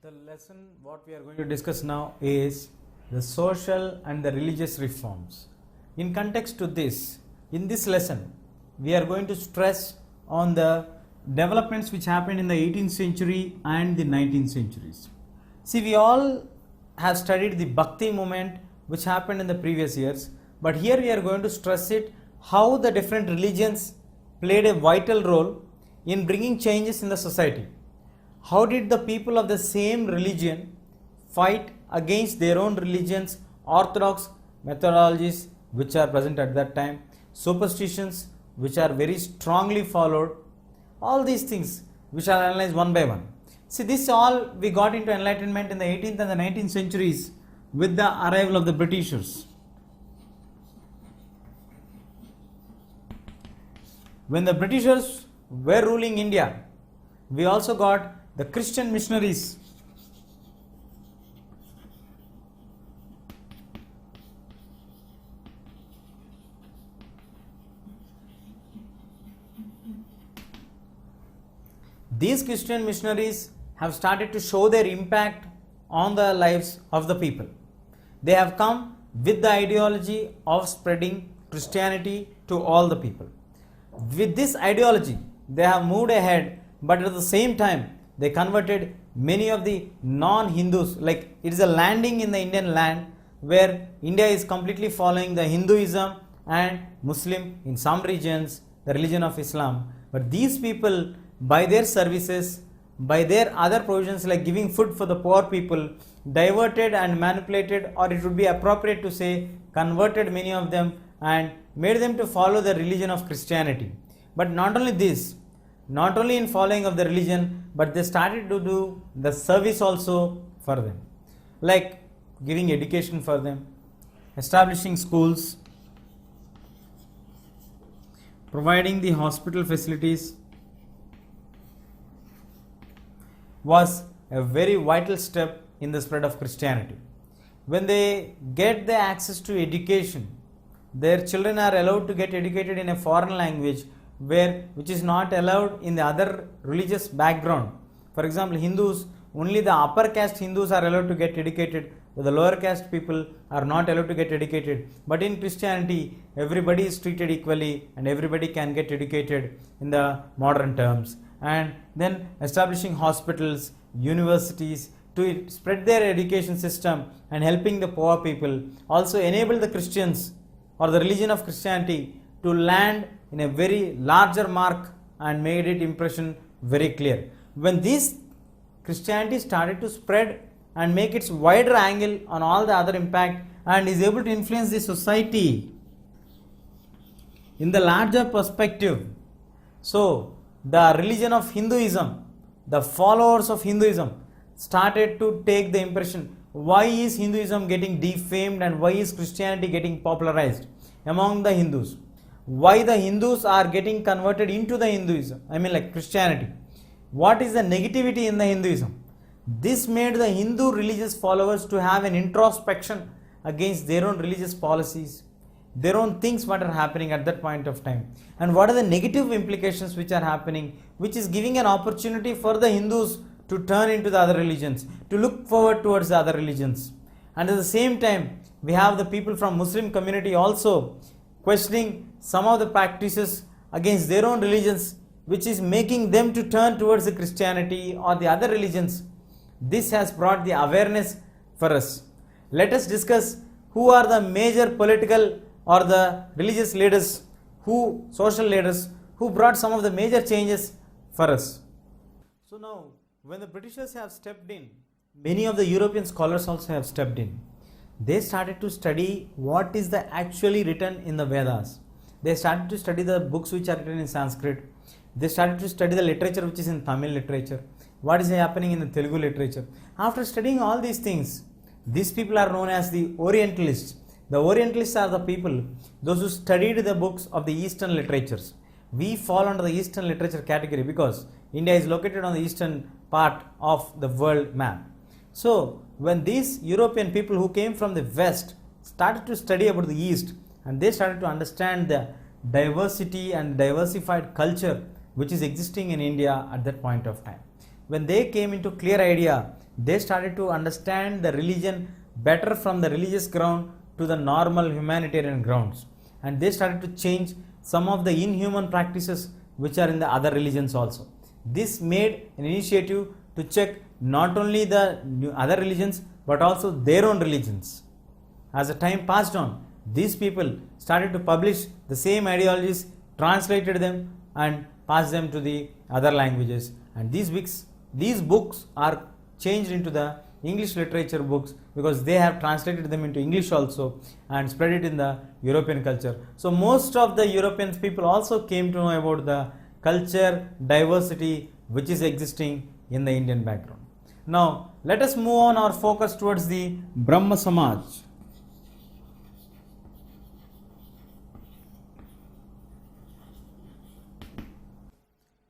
The lesson what we are going to discuss now is the social and the religious reforms. In context to this, in this lesson, we are going to stress on the developments which happened in the 18th century and the 19th centuries. See, we all have studied the Bhakti movement which happened in the previous years, but here we are going to stress it how the different religions played a vital role in bringing changes in the society. How did the people of the same religion fight against their own religion's orthodox methodologies which are present at that time, superstitions which are very strongly followed, all these things we shall analyze one by one. See, this all we got into enlightenment in the 18th and the 19th centuries with the arrival of the Britishers. When the Britishers were ruling India, we also got the Christian missionaries. These Christian missionaries have started to show their impact on the lives of the people. They have come with the ideology of spreading Christianity to all the people. With this ideology, they have moved ahead, but at the same time, they converted many of the non-Hindus, like it is a landing in the Indian land where India is completely following the Hinduism and Muslim in some regions, the religion of Islam. But these people, by their services, by their other provisions like giving food for the poor people, diverted and manipulated, or it would be appropriate to say converted many of them and made them to follow the religion of Christianity. But not only this, not only in following of the religion, but they started to do the service also for them, like giving education for them, establishing schools, providing the hospital facilities, was a very vital step in the spread of Christianity. When they get the access to education, their children are allowed to get educated in a foreign language which is not allowed in the other religious background. For example, Hindus, only the upper caste Hindus are allowed to get educated, but the lower caste people are not allowed to get educated. But in Christianity, everybody is treated equally and everybody can get educated in the modern terms. And then establishing hospitals, universities to spread their education system and helping the poor people, also enable the Christians or the religion of Christianity to land in a very larger mark and made its impression very clear. When this Christianity started to spread and make its wider angle on all the other impact and is able to influence the society in the larger perspective. So, the religion of Hinduism, the followers of Hinduism started to take the impression, why is Hinduism getting defamed and why is Christianity getting popularized among the Hindus? Why the Hindus are getting converted into the Hinduism, like Christianity. What is the negativity in the Hinduism? This made the Hindu religious followers to have an introspection against their own religious policies, their own things what are happening at that point of time, and what are the negative implications which are happening, which is giving an opportunity for the Hindus to turn into the other religions, to look forward towards the other religions. And at the same time, we have the people from Muslim community also questioning some of the practices against their own religions, which is making them to turn towards the Christianity or the other religions. This has brought the awareness for us. Let us discuss who are the major political or the religious leaders, social leaders, who brought some of the major changes for us. So now, when the Britishers have stepped in, many of the European scholars also have stepped in. They started to study what is the actually written in the Vedas. They started to study the books which are written in Sanskrit. They started to study the literature which is in Tamil literature. What is happening in the Telugu literature. After studying all these things, these people are known as the Orientalists. The Orientalists are the people, those who studied the books of the Eastern literatures. We fall under the Eastern literature category because India is located on the eastern part of the world map. So, when these European people who came from the West started to study about the East, and they started to understand the diversity and diversified culture which is existing in India at that point of time. When they came into clear idea they started to understand the religion better from the religious ground to the normal humanitarian grounds, and they started to change some of the inhuman practices which are in the other religions also. This made an initiative to check not only the other religions but also their own religions. As the time passed on, these people started to publish the same ideologies, translated them and passed them to the other languages, and these books are changed into the English literature books because they have translated them into English also and spread it in the European culture. So most of the European people also came to know about the culture diversity which is existing in the Indian background. Now let us move on our focus towards the Brahma Samaj.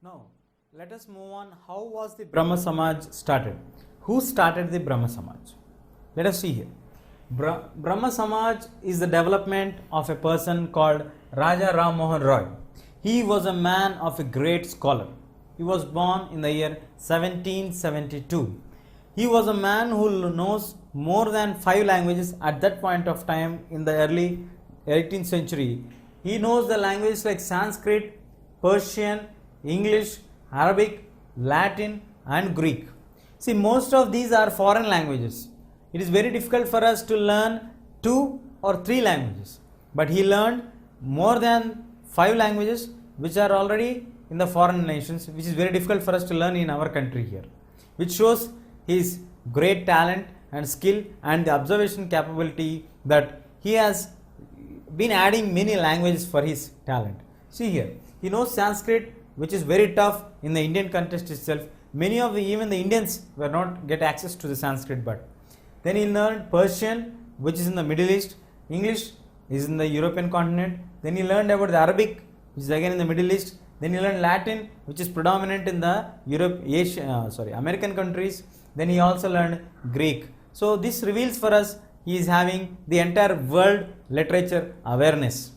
Now let us move on. How was the Brahma Samaj started? Who started the Brahma Samaj? Let us see here. Brahma Samaj is the development of a person called Raja Ram Mohan Roy. He was a man of a great scholar. He was born in the year 1772. He was a man who knows more than 5 languages at that point of time in the early 18th century. He knows the languages like Sanskrit, Persian, English, Arabic, Latin and Greek. See, most of these are foreign languages. It is very difficult for us to learn 2 or 3 languages, but he learned more than 5 languages which are already in the foreign nations, which is very difficult for us to learn in our country here, which shows his great talent and skill and the observation capability that he has been adding many languages for his talent. See here, he knows Sanskrit, which is very tough in the Indian context itself. Many of even the Indians were not get access to the Sanskrit, but then he learned Persian, which is in the Middle East. English is in the European continent. Then he learned about the Arabic, which is again in the Middle East. Then he learned Latin, which is predominant in the American countries. Then he also learned Greek. So this reveals for us he is having the entire world literature awareness.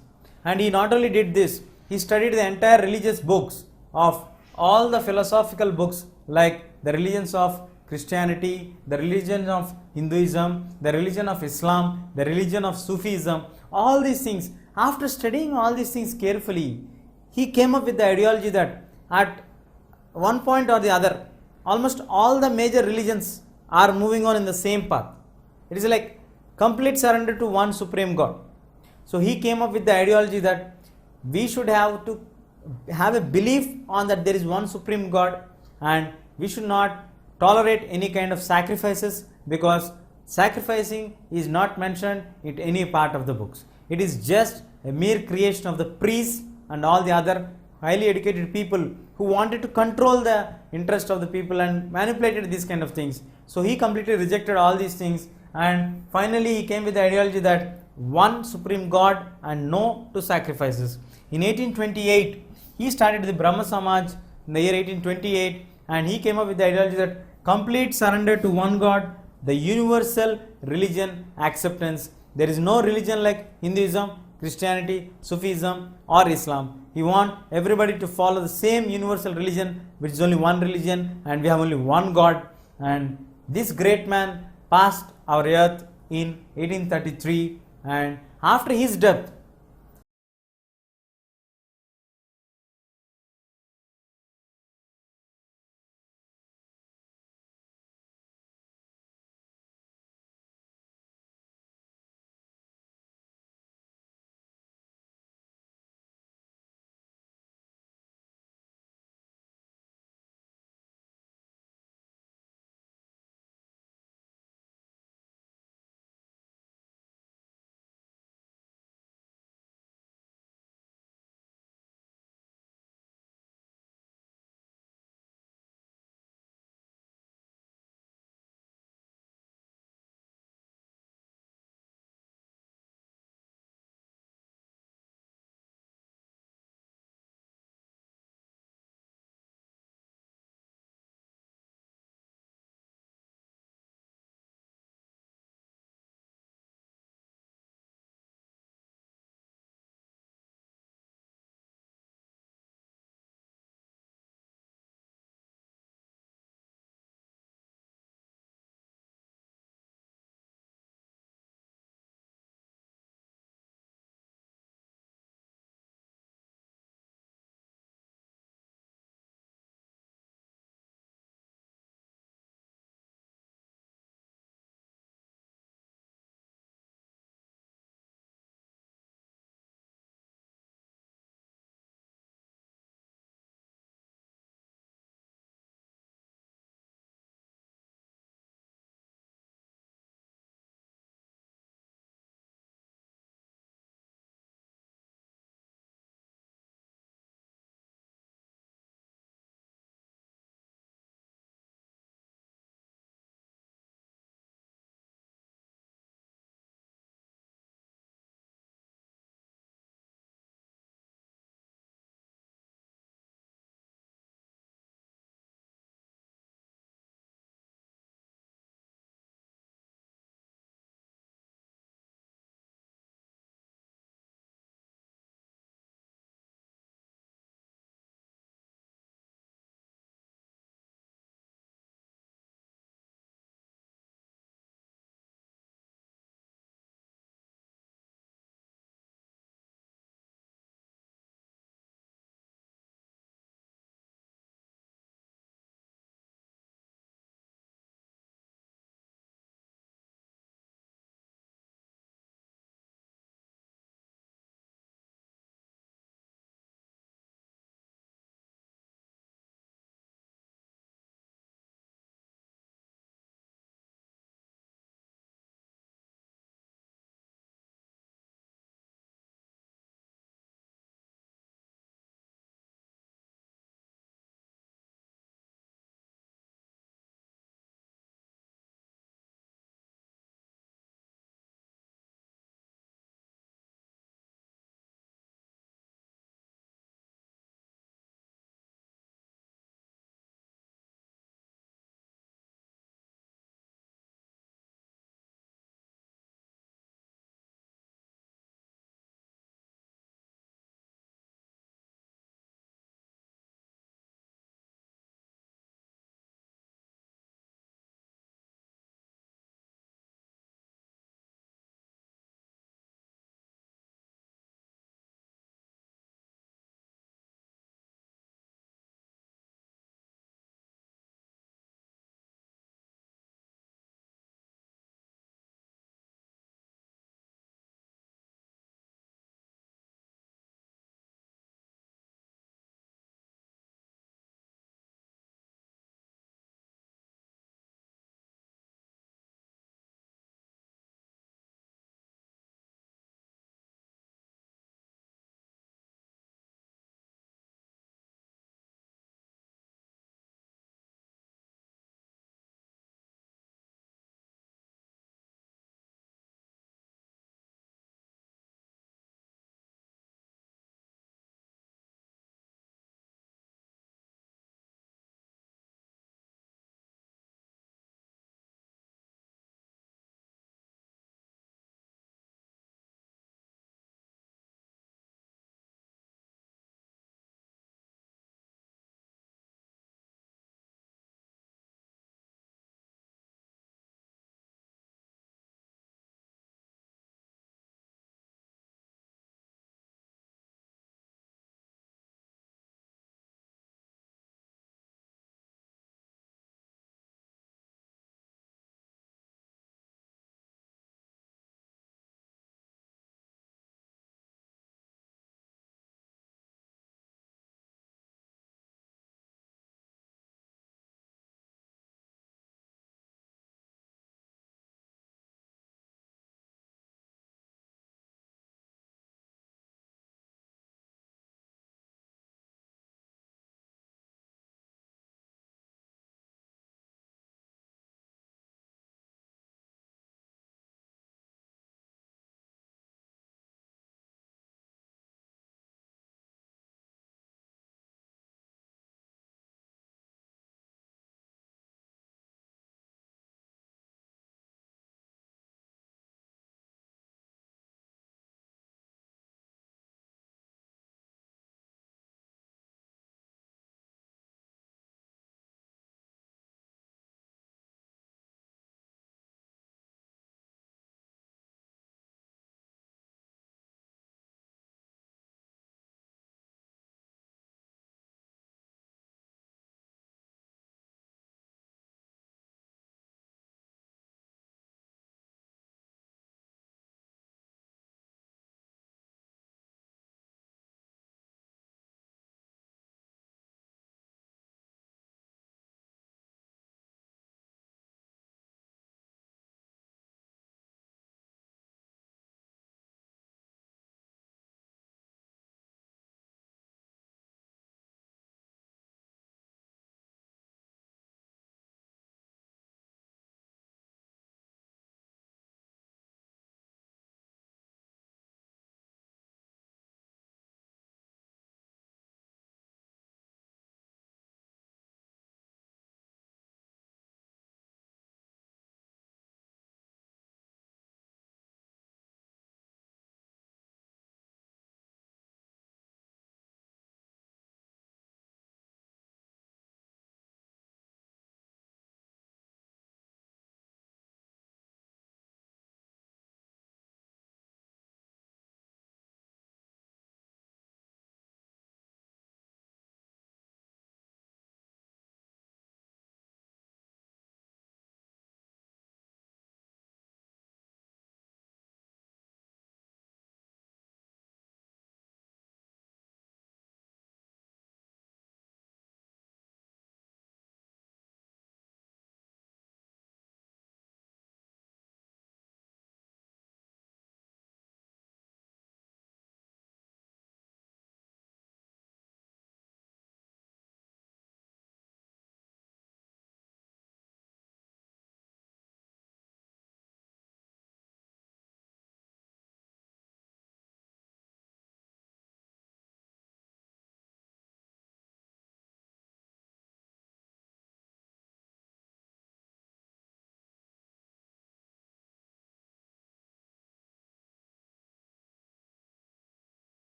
And he not only did this, he studied the entire religious books of all the philosophical books like the religions of Christianity, the religion of Hinduism, the religion of Islam, the religion of Sufism, all these things. After studying all these things carefully, he came up with the ideology that at one point or the other, almost all the major religions are moving on in the same path. It is like complete surrender to one supreme God. So he came up with the ideology that we should have to have a belief on that there is one supreme God, and we should not tolerate any kind of sacrifices because sacrificing is not mentioned in any part of the books. It is just a mere creation of the priests and all the other highly educated people who wanted to control the interest of the people and manipulated these kind of things. So he completely rejected all these things, and finally he came with the ideology that one supreme God and no to sacrifices. In 1828, he started the Brahma Samaj in the year 1828, and he came up with the ideology that complete surrender to one God, the universal religion acceptance. There is no religion like Hinduism, Christianity, Sufism or Islam. He wants everybody to follow the same universal religion, which is only one religion, and we have only one God. And this great man passed our earth in 1833, and after his death,